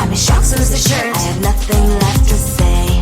I'm in shock, so lose the shirt. I have nothing left to say.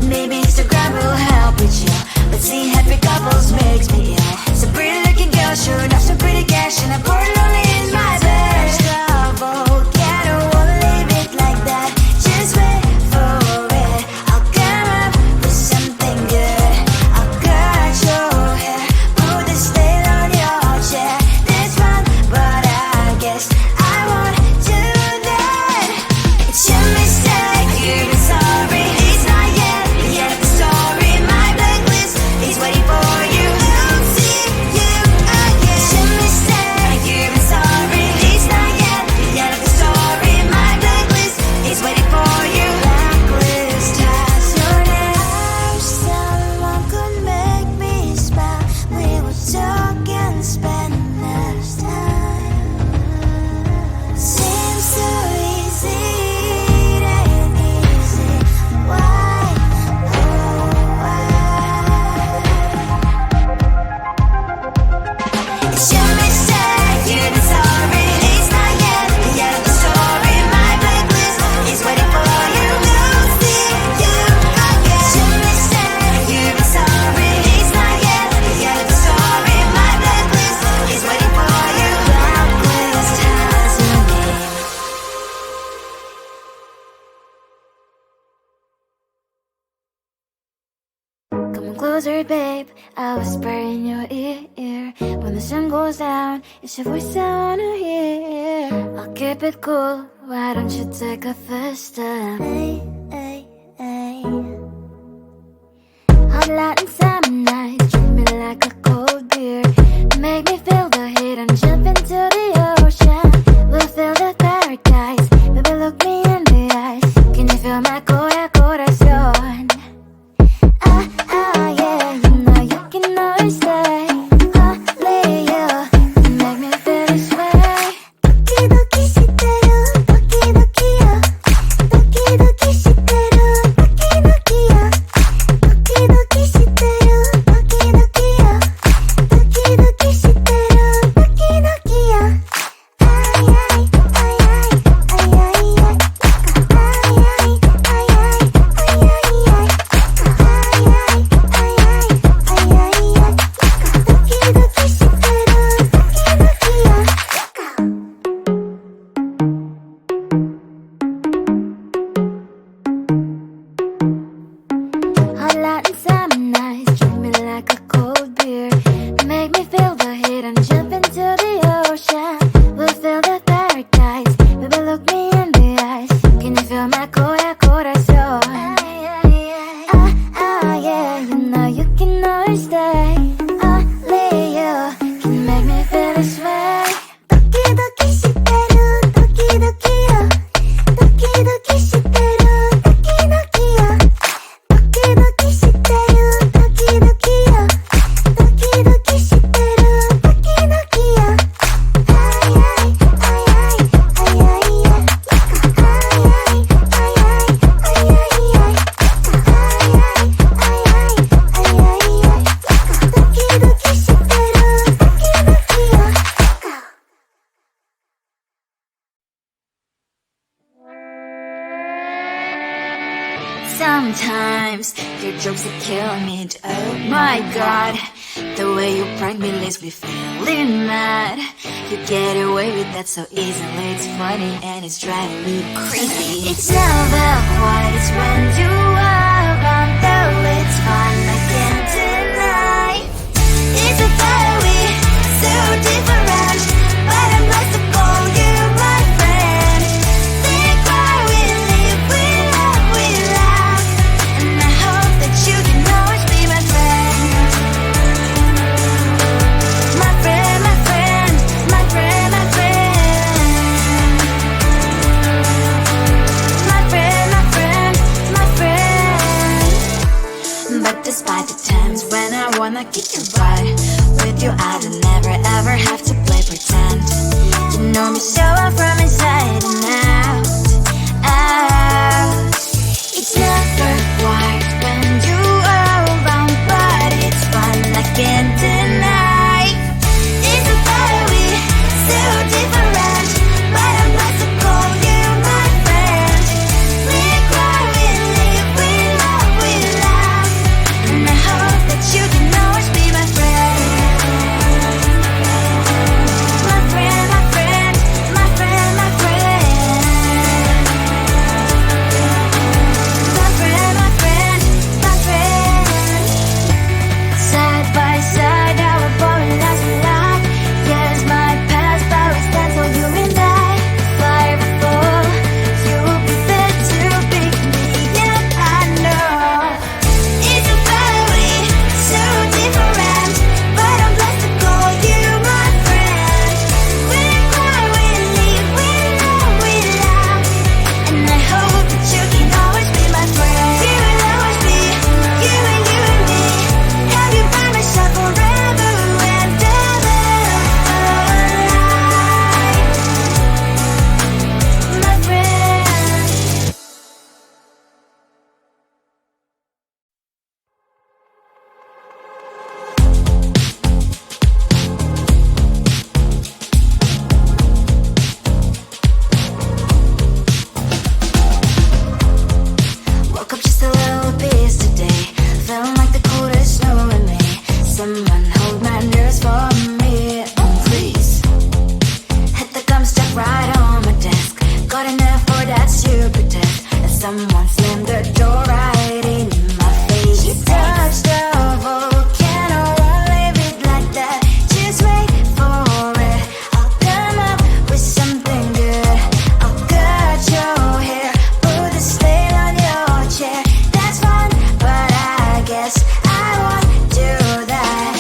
Maybe Instagram will help with you, but seeing happy couples makes me ill. Some pretty looking girl showing off some pretty cash, and I'm bored lonely in my bed. Trouble, yeah, I don't wanna leave it like that. Just wait for it. I'll come up with something good. I'll cut your hair, put the stain on your chair. That's fun, but I guess I won't do that. It's your mistake, you've been sorry. It's not yet the end of the story. My blacklist is waiting for you. I'll see you again. It's your mistake, you've been sorry. It's not yet the end of the story. My blacklist is waiting for you. Blacklist has your name. I wish someone could make me smile. We would talk and spend less time. Seems so easy, it ain't easy. Why, oh why? It's your mistake, you've been sorry. It's not yet the end of the story. My blacklist is waiting for you. I'll see you again. It's your mistake, you've been sorry. It's not yet the end of the story. My blacklist is waiting for you. Blacklist has your name. Come on closer, babe. I'll whisper in your ear. When the sun goes down, it's your voice I wanna hear. I'll keep it cool. Why don't you take a first step? Hey, hey, hey. Hot light and summer nights, treat me like a cold beer. Make me feel the heat and jump into the ocean. We'll feel the paradise. Baby, look me in the eyes. Can you feel my corazón? Yeah, you know you can always stay. Only you can make me feel this way. 도끼도끼 시대로 도끼도끼야. 도끼도끼 시대로 도끼도끼야. 도끼도끼 시대로 도끼도끼야. 도끼도끼 시대로 도끼도끼야. 아이아이 아이아이 아이아이 아이아이 아이아이 Hot light and summer nights, treat me like a cold beer. Make me feel the heat and jump into the ocean. We'll feel the paradise. Baby, look me in the eyes. Can you feel my corazón? Yeah, you know you can always stay. Only you can make me feel this way. 도끼도끼 시대로 도끼도끼야. 도끼도끼 시대로 도끼도끼야. 도끼도끼 시대로 도끼도끼야. 도끼도끼 시대로 도끼도끼야. 아이아이 아이아이 아이아이 아이아이 아이아이 Sometimes your jokes that kill me. Oh my god, the way you prank me leaves me feeling mad. You get away with that so easily. It's funny and it's driving me crazy. It's never quiet, it's when you are around. Though it's fun, I can't deny. It's a very so different, but I'm lost to call you my friend. Think why we live, we love, we laugh, and I hope that you can always be my friend. My friend, my friend, my friend, my friend. My friend, my friend, my friend. But despite the times when I wanna kick your butt, with you I don't never ever have to play pretend. You know me so well from inside and out, out. It's never quiet when you are around, but it's fun, I can't deny. It's a very so different, but I'm not to call you my friend. someone slammed the door right in my face. You touched the volcano, won't leave it like that. Just wait for it. I'll come up with something good. I'll cut your hair, put a stain on your chair. That's fun, but I guess I won't do that.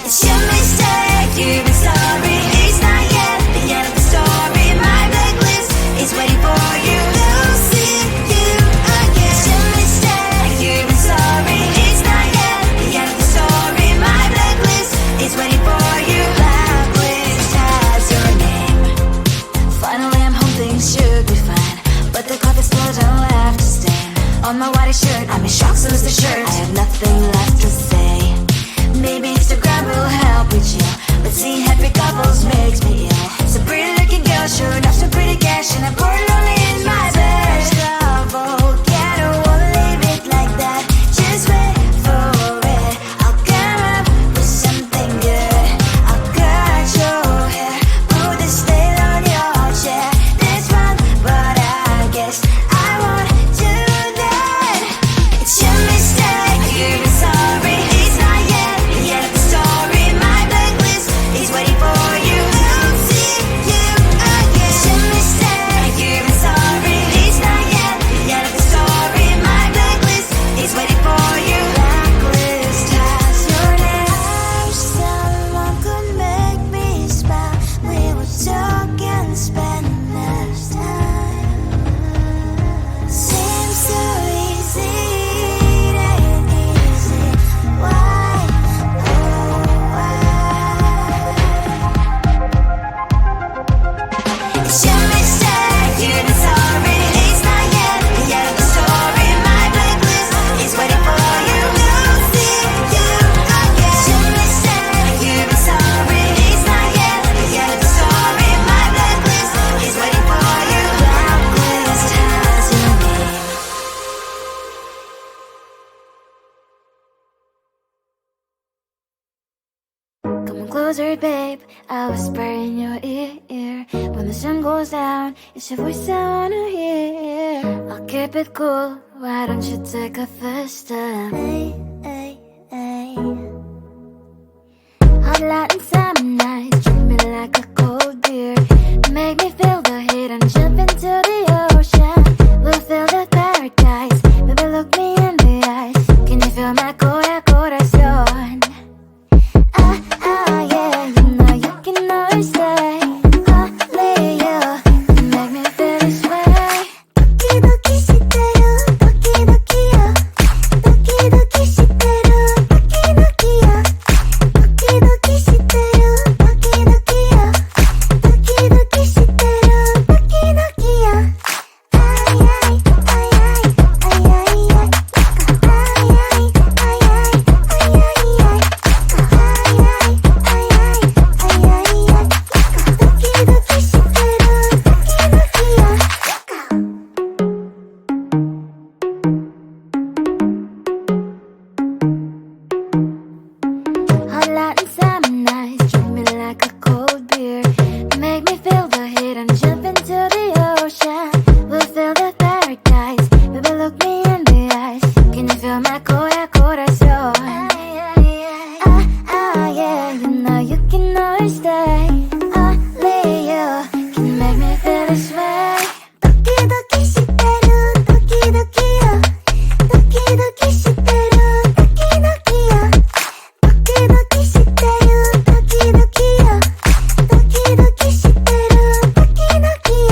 It's your mistake, you've been sorry. It's not yet the end of the story. My blacklist is waiting for you. We'll see you again. It's your mistake, you've been sorry. It's not yet the end of the story. My blacklist is waiting for you. Blacklist has your name. Finally I'm home, things should be fine, but the carpet's still don't have to stain on my white shirt. I'm in shock, so is the shirt. I have nothing left to say. Maybe Instagram will help with you, but seeing happy couples makes me ill. So pretty looking girl, sure enough, some pretty cash, and I'm bored lonely in my bed. Volcano, won't leave it like that. Just wait for it. I'll come up with something good. I'll cut your hair, put a stain on your chair. That's fun, but I guess I won't do that. It's your mistake, you've been sorry. It's not yet the end of the story. My blacklist is waiting for you. We'll see you again. It's your mistake, you've been sorry. It's not yet the end of the story. My blacklist is waiting for you. Blacklist has your name. I wish someone could make me smile. We would talk and spend less time. Seems so easy, it ain't easy. Why, oh why? It's your mistake, you've been sorry. It's not yet the end of the story. My blacklist is waiting for you. We'll see you again. It's your mistake, you've been sorry. It's not yet the end of the story. My blacklist is waiting for you. Blacklist has your name. Come closer, babe. I'll whisper in your ear. When the sun goes down, it's your voice I wanna hear. I'll keep it cool. Why don't you take a first step? Hey, hey, hey. Hot light and summer nights, treat me like a cold beer. Make me feel the heat and jump into the ocean. We'll feel the paradise. Baby, look me in the eyes. Can you feel my corazón? Yeah, you know you can always stay. Only you can make me feel this way. 도끼도끼 시대로 도끼도끼요. 도끼도끼 시대로 도끼도끼요. 도끼도끼 시대로 도끼도끼요. 도끼도끼 시대로 도끼도끼요. Hot light and summer nights, treat me like a cold beer. Make me feel the heat and jump into the ocean. We'll feel the paradise. Baby, look me in the eyes. Can you feel my corazón? Yeah, you know you can always stay. Only you can make me feel this way. 도끼도끼 시대로 도끼도끼요. 도끼도끼 시대로 도끼도끼요. 도끼도끼 시대로 도끼도끼요. 도끼도끼 시대로 도끼도끼요.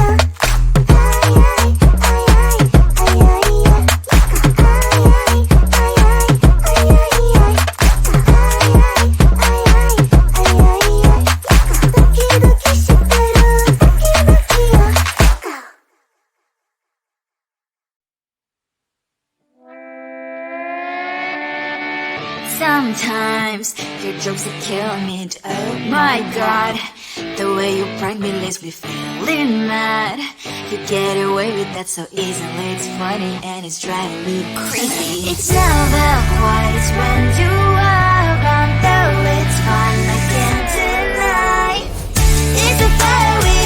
Sometimes your jokes are killing me. Oh my god, the way you prank me leaves me feeling mad. You get away with that so easily. It's funny and it's driving me crazy. It's never quiet, it's when you are around. Though it's fun, I can't deny. It's a fire we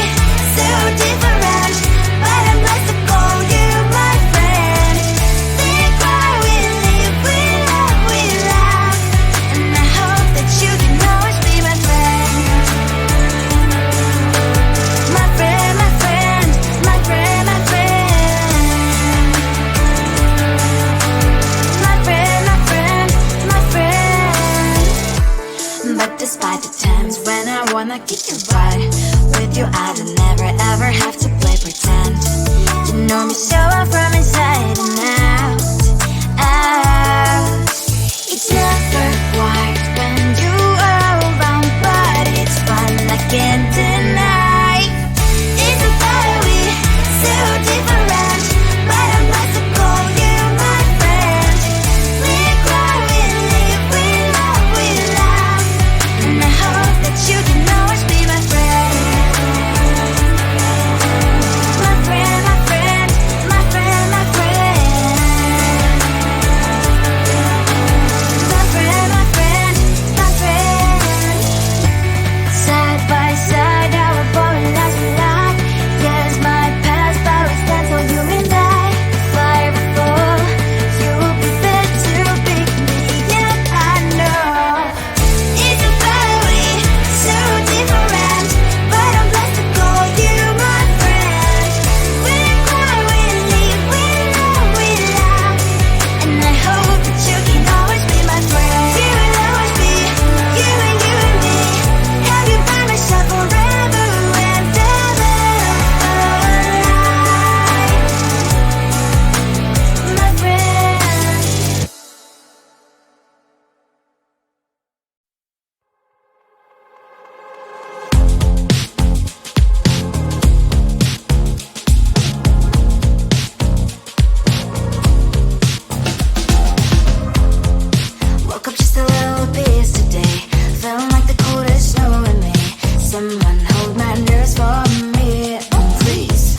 so different, but I'm blessed to call you my friend. I'ma get you right. With you I don't never ever have to play pretend. You know me so well from inside and out, out. It's never quiet when you are around, but it's fun I can't deny. It's a very so different, but I'm blessed to call you my friend. We cry, we live, we love, we laugh, and I hope that you can always be my friend. My friend, my friend, my friend, my friend. My friend, my friend, my friend. Side by side, our body lies a lot. Yes, my past, but we stand for you and I. Fire before you'll be there to pick me, yet I know it's a very so different, but I'm blessed to call you my friend. We cry, we live, we love, we laugh, and I hope that you can always be my friend. You will always be you and me. Have you by my side forever and ever. My friend. Woke up just a little piece today. Feeling like the coldest snow in me. Someone hold my nerves for me, oh please.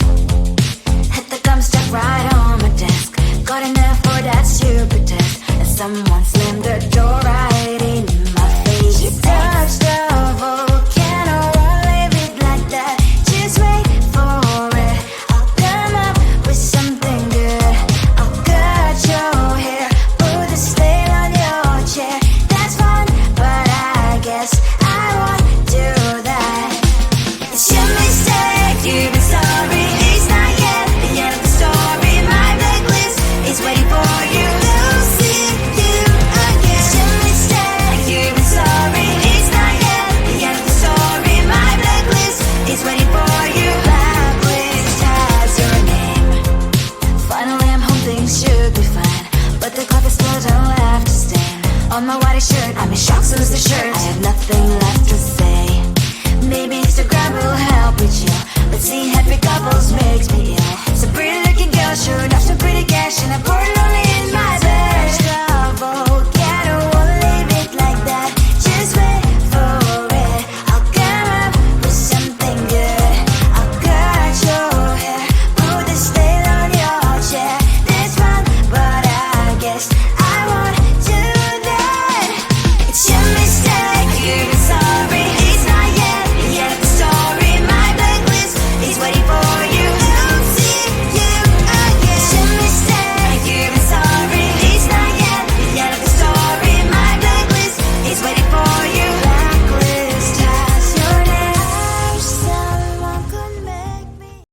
Hit the gum stuck right on my desk. Got enough for that stupid test. And someone slammed the door right in my face. You touched the volcano, won't leave it like that. Just wait for it. I'll come up with something good. I'll cut your hair, put a stain on your chair. That's fun, but I guess I won't do that. It's your mistake, you've been sorry. It's not yet the end of the story. My blacklist is waiting for you. Losing you again. It's your mistake, you've been sorry. It's not yet the end of the story. My blacklist is waiting for you. Blacklist has your name. Finally I'm home, things should be fine, but the clock is still don't have to stand. On my white shirt, I'm in shock, so is the shirt. I have nothing left to say. Maybe Instagram will help with you, but seeing happy couples makes me ill. Some pretty looking girl, sure enough, some pretty